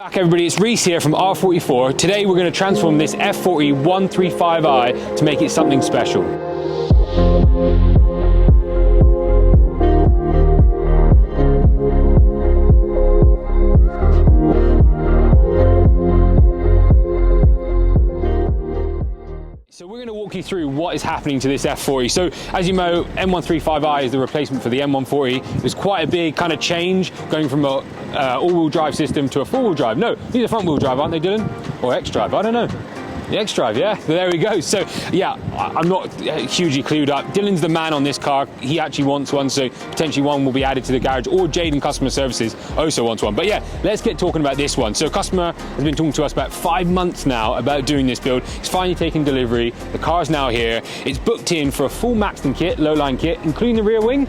Back everybody, it's Reese here from R44. Today we're going to transform this F40 M135i to make it something special. So we're going to walk you through what is happening to this F40. So as you know, M135i is the replacement for the M140. It was quite a big kind of change going from a all-wheel drive system to a four-wheel drive. No, these are front-wheel drive, aren't they, Dylan? Or X-drive, I don't know. The X-drive, yeah, there we go. So yeah, I'm not hugely clued up. Dylan's the man on this car. He actually wants one, so potentially one will be added to the garage, or Jaden Customer Services also wants one. But yeah, let's get talking about this one. So a customer has been talking to us about 5 months now about doing this build. He's finally taken delivery. The car's now here. It's booked in for a full Maxton kit, low-line kit, including the rear wing.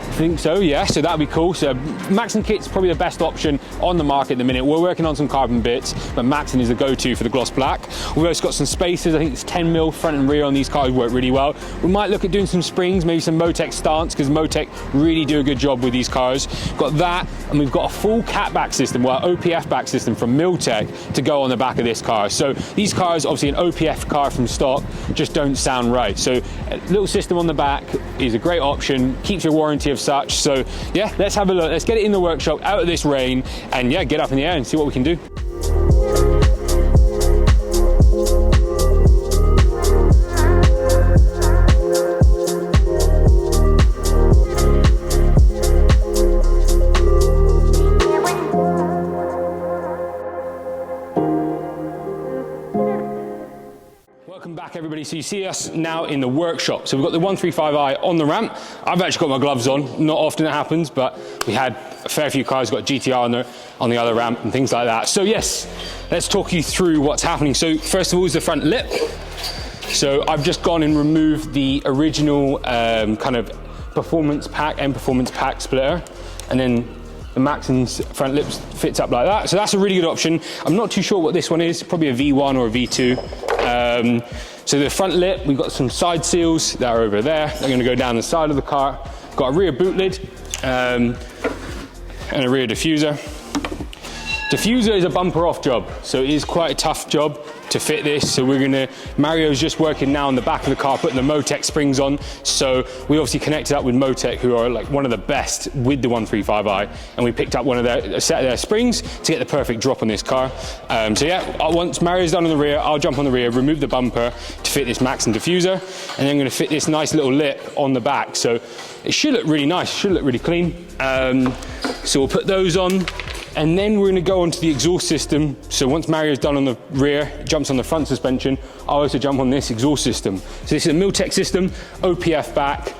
I think so, yeah, so that'd be cool. So Maxton kit's probably the best option on the market at the minute. We're working on some carbon bits, but Maxton is the go-to for the gloss black. We've also got some spacers. I think it's 10mm front and rear on these cars, work really well. We might look at doing some springs, maybe some Motec stance, because Motec really do a good job with these cars. Got that, and we've got a full cat back system, well, OPF back system from Motec to go on the back of this car. So these cars, obviously an OPF car from stock, just don't sound right. So a little system on the back is a great option, keeps your warranty of such. So yeah, let's have a look. Let's get it in the workshop, out of this rain, and yeah, get up in the air and see what we can do. Welcome back everybody. So you see us now in the workshop. So we've got the 135i on the ramp. I've actually got my gloves on. Not often it happens, but we had a fair few cars got GTR on the other ramp and things like that. So yes, let's talk you through what's happening. So first of all is the front lip. So I've just gone and removed the original kind of performance pack splitter, and then the Maxton's front lips fits up like that. So that's a really good option. I'm not too sure what this one is, probably a V1 or a V2. So the front lip, we've got some side seals that are over there. They're gonna go down the side of the car. Got a rear boot lid and a rear diffuser. Diffuser is a bumper off job, so it is quite a tough job to fit this. So Mario's just working now on the back of the car, putting the Motec springs on. So we obviously connected up with Motec, who are like one of the best with the 135i, and we picked up a set of their springs to get the perfect drop on this car. So yeah, once Mario's done on the rear, I'll jump on the rear, remove the bumper to fit this Maxton diffuser, and then I'm gonna fit this nice little lip on the back. So it should look really nice, should look really clean. So we'll put those on. And then we're gonna go onto the exhaust system. So once Mario's done on the rear, jumps on the front suspension, I'll also jump on this exhaust system. So this is a Motec system, OPF back,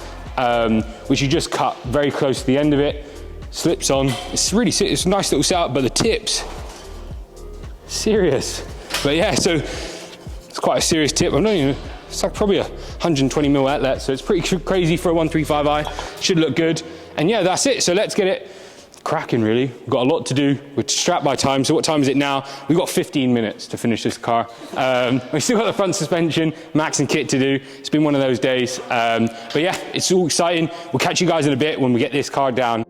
which you just cut very close to the end of it, slips on. It's a nice little setup, but the tips, serious. But yeah, so it's quite a serious tip. I know, it's like probably a 120mm outlet, so it's pretty crazy for a 135i. Should look good. And yeah, that's it. So let's get it cracking, really. We've got a lot to do. We're strapped by time. So what time is it now? We've got 15 minutes to finish this car. We've still got the front suspension, Maxton kit to do. It's been one of those days. But yeah, it's all exciting. We'll catch you guys in a bit when we get this car down.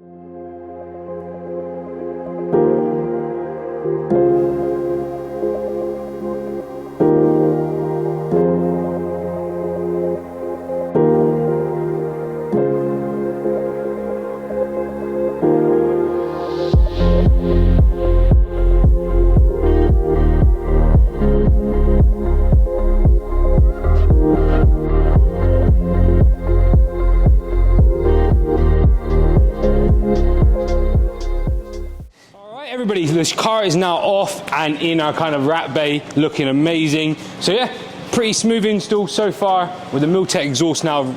Everybody, this car is now off and in our kind of rat bay, looking amazing. So yeah, pretty smooth install so far with the Motec exhaust now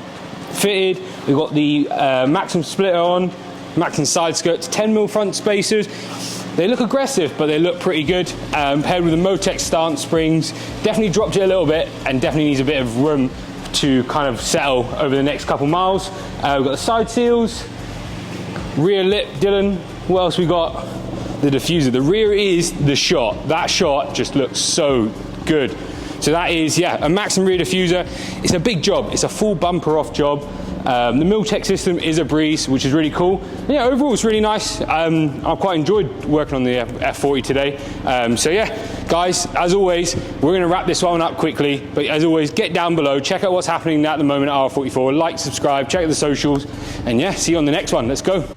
fitted. We've got the Maxton splitter on, Maxton side skirts, 10mm front spacers. They look aggressive, but they look pretty good. Paired with the Motec stance springs, definitely dropped it a little bit and definitely needs a bit of room to kind of settle over the next couple miles. We've got the side seals, rear lip, Dylan. What else we got? The diffuser. The rear is the shot. That shot just looks so good. So that is, yeah, a max and rear diffuser. It's a big job. It's a full bumper off job. The Motec system is a breeze, which is really cool. And yeah, overall it's really nice. I quite enjoyed working on the F40 today. So yeah, guys, as always, we're going to wrap this one up quickly. But as always, get down below, check out what's happening at the moment at R44, like, subscribe, check out the socials, and yeah, see you on the next one. Let's go.